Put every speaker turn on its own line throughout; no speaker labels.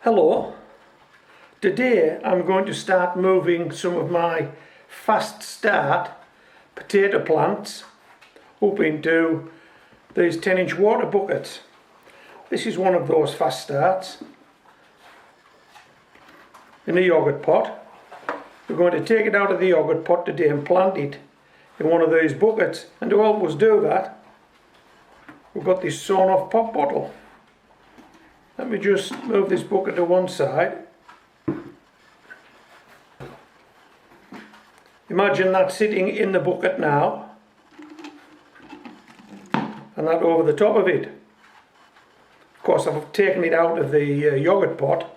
Hello, today I'm going to start moving some of my fast start potato plants up into these 10-inch water buckets. This is one of those fast starts in a yogurt pot. We're going to take it out of the yogurt pot today and plant it in one of these buckets, and to help us do that we've got this sawn off pop bottle. Let me just move this bucket to one side. Imagine that sitting in the bucket now, and that over the top of it. Of course, I've taken it out of the yogurt pot.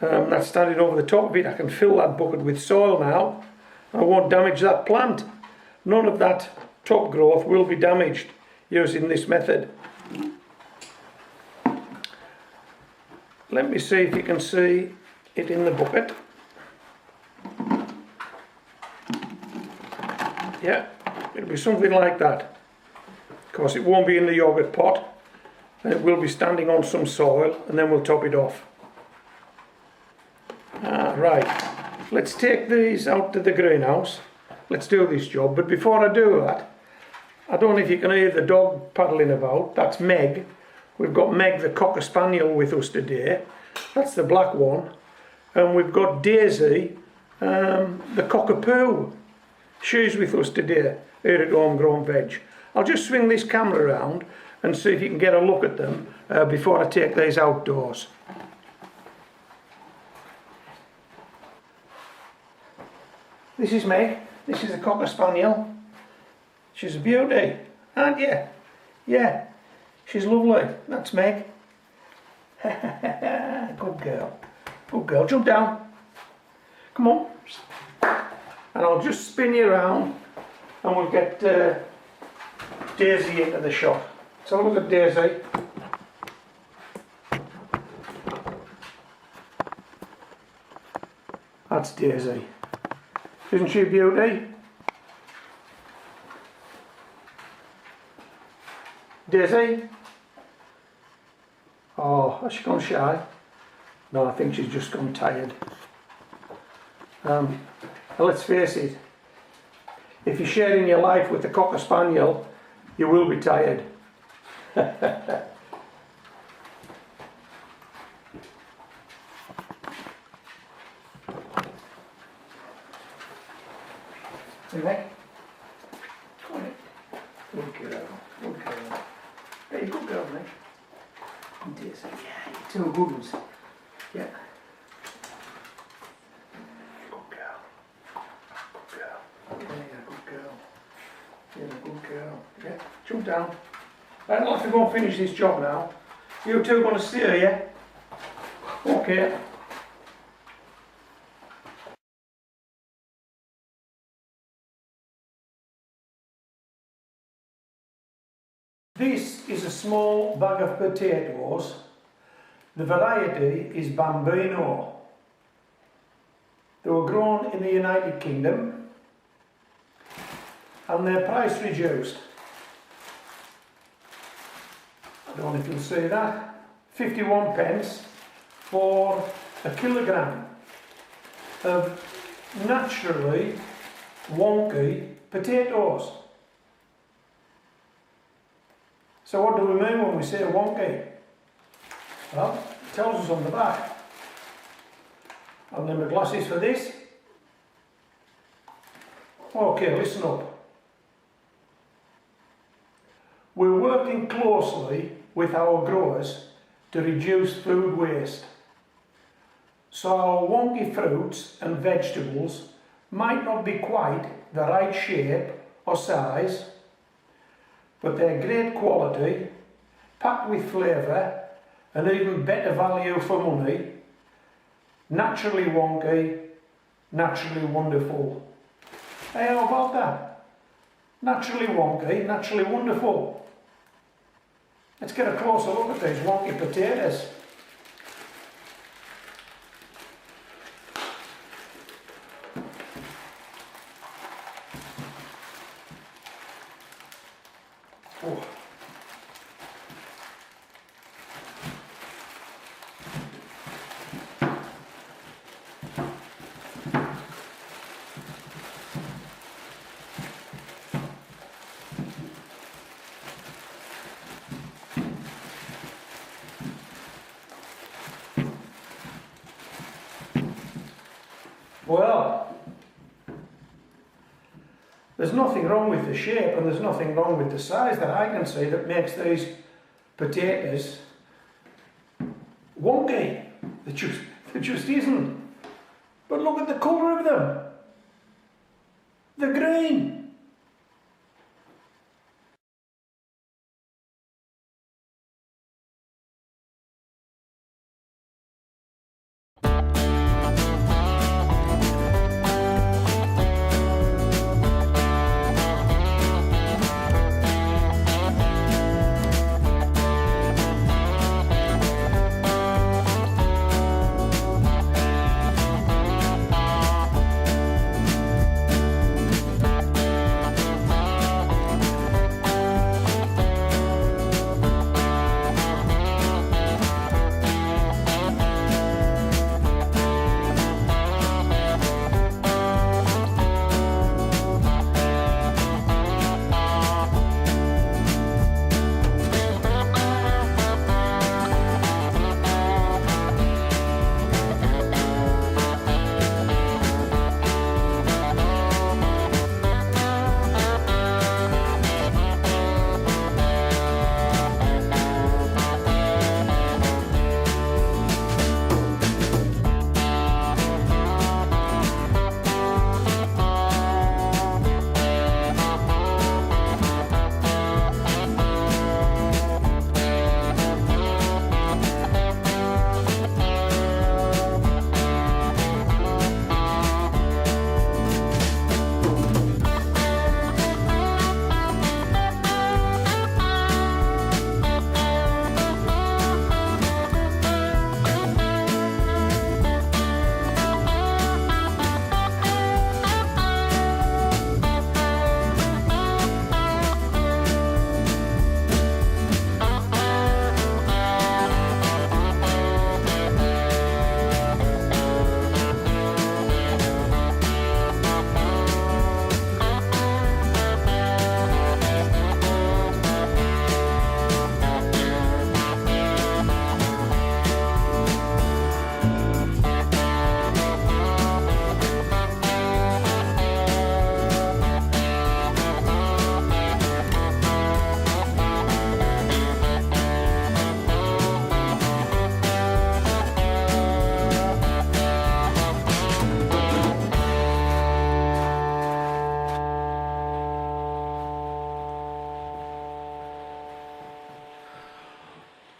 That's standing over the top of it. I can fill that bucket with soil now. I won't damage that plant. None of that top growth will be damaged using this method. Let me see if you can see it in the bucket. Yeah, it'll be something like that. Of course, it won't be in the yogurt pot, and it will be standing on some soil, and then we'll top it off. Right, let's take these out to the greenhouse. Let's do this job, but before I do that, I don't know if you can hear the dog paddling about. That's Meg. We've got Meg the Cocker Spaniel with us today. That's the black one. And we've got Daisy, the Cockapoo. She's with us today here at Homegrown Veg. I'll just swing this camera around and see if you can get a look at them before I take these outdoors. This is Meg. This is a Cocker Spaniel. She's a beauty, aren't you? Yeah. She's lovely. That's Meg. Good girl. Good girl. Jump down. Come on. And I'll just spin you around and we'll get Daisy into the shot. So look at Daisy. That's Daisy. Isn't she a beauty? Daisy? Oh, has she gone shy? No, I think she's just gone tired. And let's face it, if you're sharing your life with a Cocker Spaniel, you will be tired. Hey, Meg. Come on. Good girl. Good girl. Hey, good girl, Meg. Daisy. Yeah, you're two good ones. Yeah. Good girl. Good girl. Yeah, good girl. Yeah, good girl. Yeah, jump down. I'll have to go and finish this job now. You two going to steer, yeah? Okay. This is a small bag of potatoes. The variety is Bambino. They were grown in the United Kingdom and they're price reduced. I don't know if you'll see that. 51 pence for a kilogram of naturally wonky potatoes. So what do we mean when we say wonky? Well, it tells us on the back. I'll need my glasses for this. Okay, listen up. We're working closely with our growers to reduce food waste. So our wonky fruits and vegetables might not be quite the right shape or size, but they're great quality, packed with flavour and even better value for money, naturally wonky, naturally wonderful. Hey, how about that? Naturally wonky, naturally wonderful. Let's get a closer look at these wonky potatoes. Oh. Well, there's nothing wrong with the shape and there's nothing wrong with the size that I can see that makes these potatoes wonky. There just isn't. But look at the colour of them. They're green.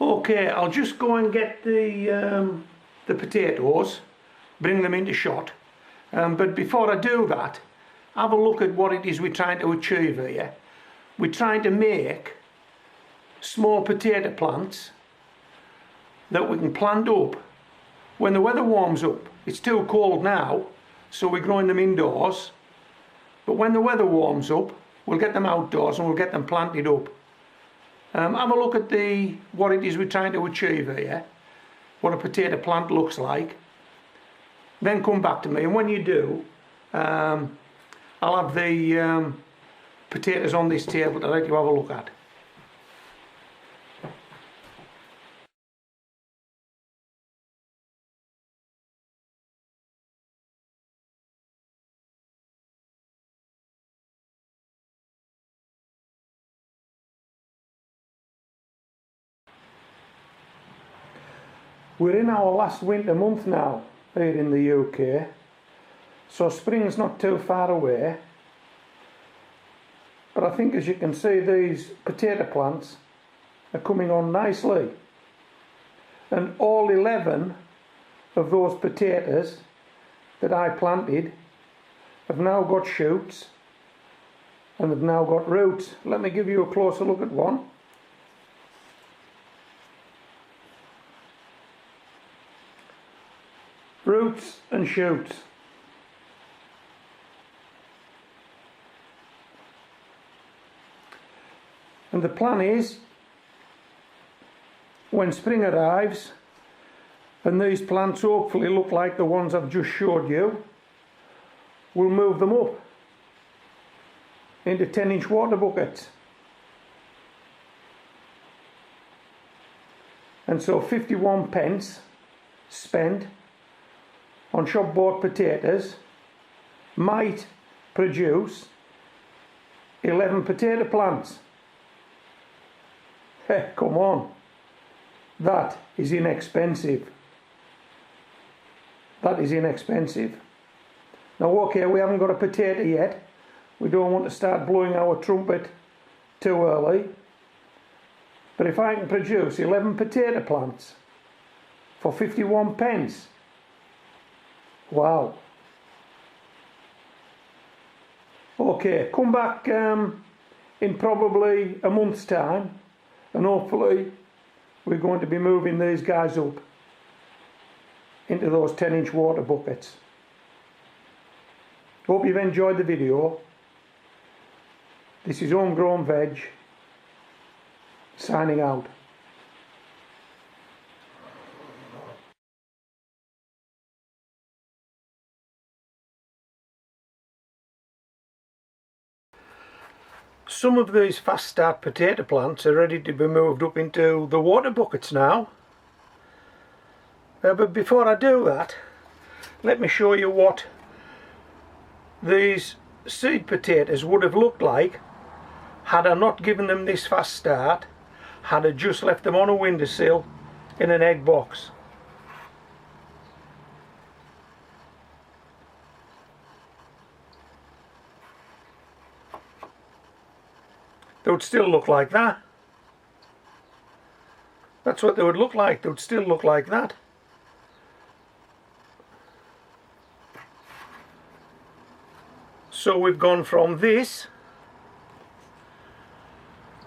Okay, I'll just go and get the potatoes, bring them into shot. But before I do that, have a look at what it is we're trying to achieve here. We're trying to make small potato plants that we can plant up when the weather warms up. It's too cold now, so we're growing them indoors. But when the weather warms up, we'll get them outdoors and we'll get them planted up. Have a look at what it is we're trying to achieve here, what a potato plant looks like. Then come back to me, and when you do, I'll have the potatoes on this table to let you have a look at. We're in our last winter month now here in the UK, so spring's not too far away. But I think, as you can see, these potato plants are coming on nicely, and all 11 of those potatoes that I planted have now got shoots and they've now got roots. Let me give you a closer look at one. Roots and shoots. And the plan is, when spring arrives and these plants hopefully look like the ones I've just showed you, we'll move them up into 10-inch water buckets. And so 51 pence spent on shop bought potatoes might produce 11 potato plants. Hey, come on, that is inexpensive. That is inexpensive. Now okay, we haven't got a potato yet. We don't want to start blowing our trumpet too early. But if I can produce 11 potato plants for 51 pence, wow. Okay, come back in probably a month's time, and hopefully we're going to be moving these guys up into those 10-inch water buckets. Hope you've enjoyed the video. This is Homegrown Veg, signing out. Some of these fast start potato plants are ready to be moved up into the water buckets now. But before I do that, let me show you what these seed potatoes would have looked like had I not given them this fast start, had I just left them on a windowsill in an egg box. They would still look like that. That's what they would look like. They would still look like that. So we've gone from this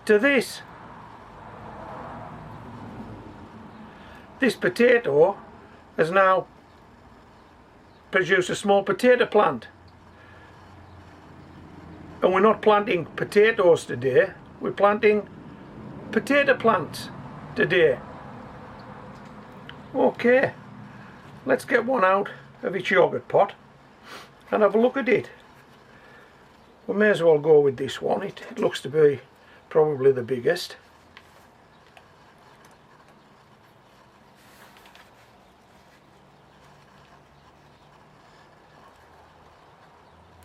to this. This potato has now produced a small potato plant. And we're not planting potatoes today, we're planting potato plants today. Okay, let's get one out of each yogurt pot and have a look at it. We may as well go with this one. It looks to be probably the biggest.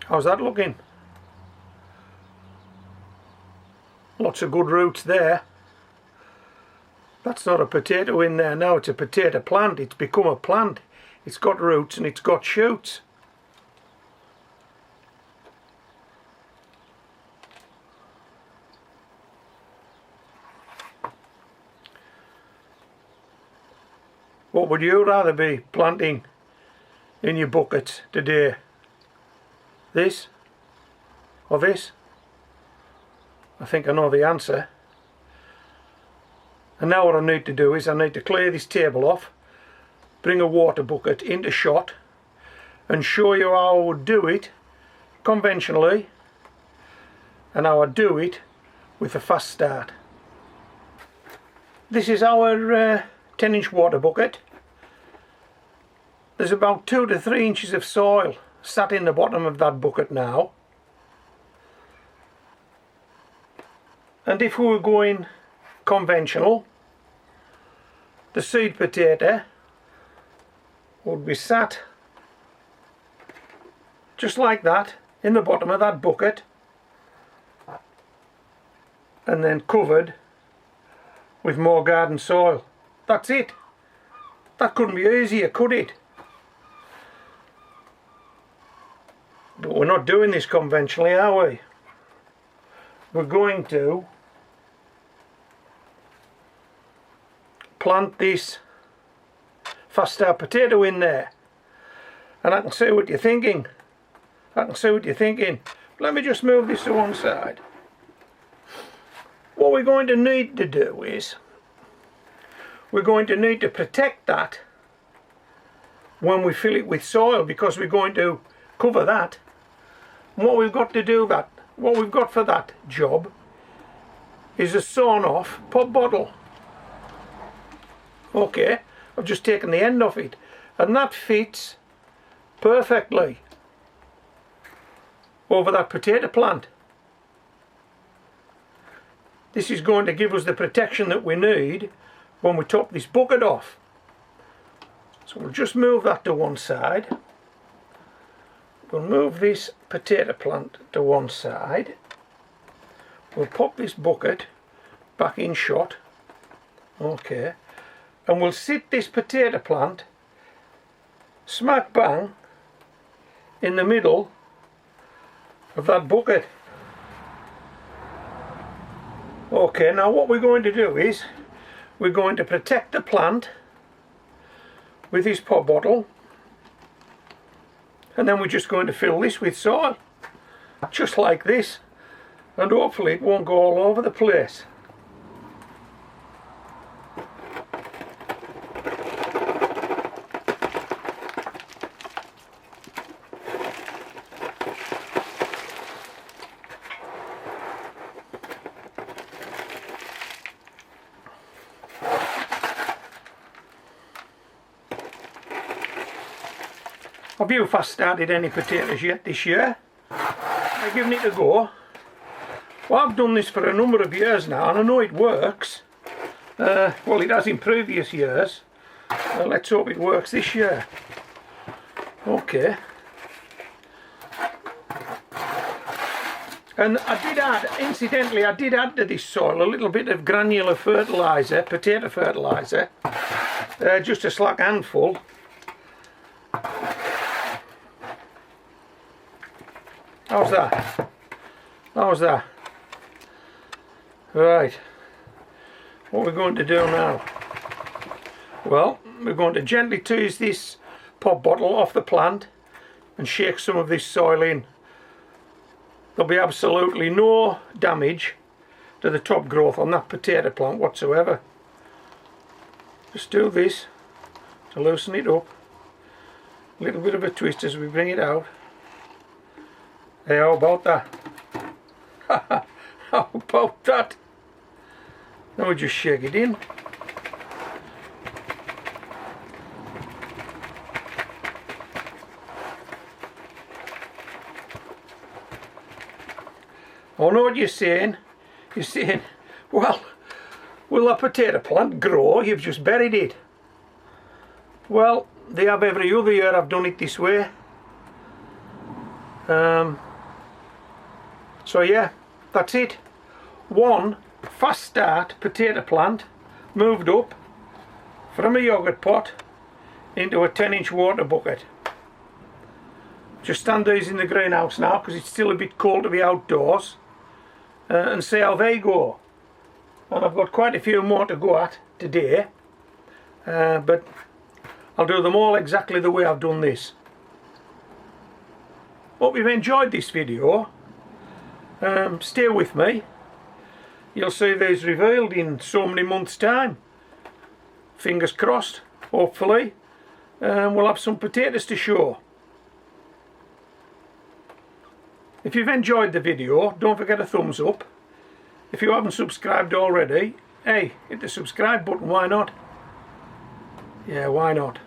How's that looking? Lots of good roots there. That's not a potato in there now, it's a potato plant. It's become a plant. It's got roots and it's got shoots. What would you rather be planting in your buckets today? This or this? I think I know the answer. And now what I need to do is I need to clear this table off, bring a water bucket into shot and show you how I would do it conventionally and how I do it with a fast start. This is our 10-inch water bucket. There's about 2 to 3 inches of soil sat in the bottom of that bucket now. And if we were going conventional, the seed potato would be sat just like that in the bottom of that bucket and then covered with more garden soil. That's it. That couldn't be easier, could it? But we're not doing this conventionally, are we? We're going to plant this fast start potato in there, and I can see what you're thinking. I can see what you're thinking. Let me just move this to one side. What we're going to need to do is we're going to need to protect that when we fill it with soil, because we're going to cover that. And what we've got to do that, what we've got for that job is a sawn off pop bottle. Okay, I've just taken the end off it and that fits perfectly over that potato plant. This is going to give us the protection that we need when we top this bucket off. So we'll just move that to one side. We'll move this potato plant to one side. We'll pop this bucket back in shot. Okay. And we'll sit this potato plant smack bang in the middle of that bucket. Okay, now what we're going to do is we're going to protect the plant with this pot bottle, and then we're just going to fill this with soil just like this, and hopefully it won't go all over the place. Have you fast started any potatoes yet this year? I've given it a go. Well, I've done this for a number of years now and I know it works. Well, it has in previous years. Let's hope it works this year. Okay. And I did add, incidentally, I did add to this soil a little bit of granular fertiliser, potato fertiliser. Just a slack handful. How's that? How's that? Right. What we're going to do now? Well, we're going to gently tease this pot bottle off the plant and shake some of this soil in. There'll be absolutely no damage to the top growth on that potato plant whatsoever. Just do this to loosen it up. A little bit of a twist as we bring it out. Hey, how about that? How about that? Now we just shake it in. I know what you're saying. You're saying, well, will a potato plant grow? You've just buried it. Well, they have every other year I've done it this way. So yeah, that's it. One fast start potato plant moved up from a yogurt pot into a 10-inch water bucket. Just stand these in the greenhouse now because it's still a bit cold to be outdoors, and see how they go. And I've got quite a few more to go at today, but I'll do them all exactly the way I've done this. Hope you've enjoyed this video. Stay with me. You'll see these revealed in so many months' time. Fingers crossed, hopefully. We'll have some potatoes to show. If you've enjoyed the video, don't forget a thumbs up. If you haven't subscribed already, hey, hit the subscribe button, why not? Yeah, why not?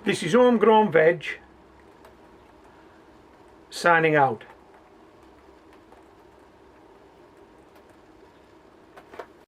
This is Homegrown Veg, signing out.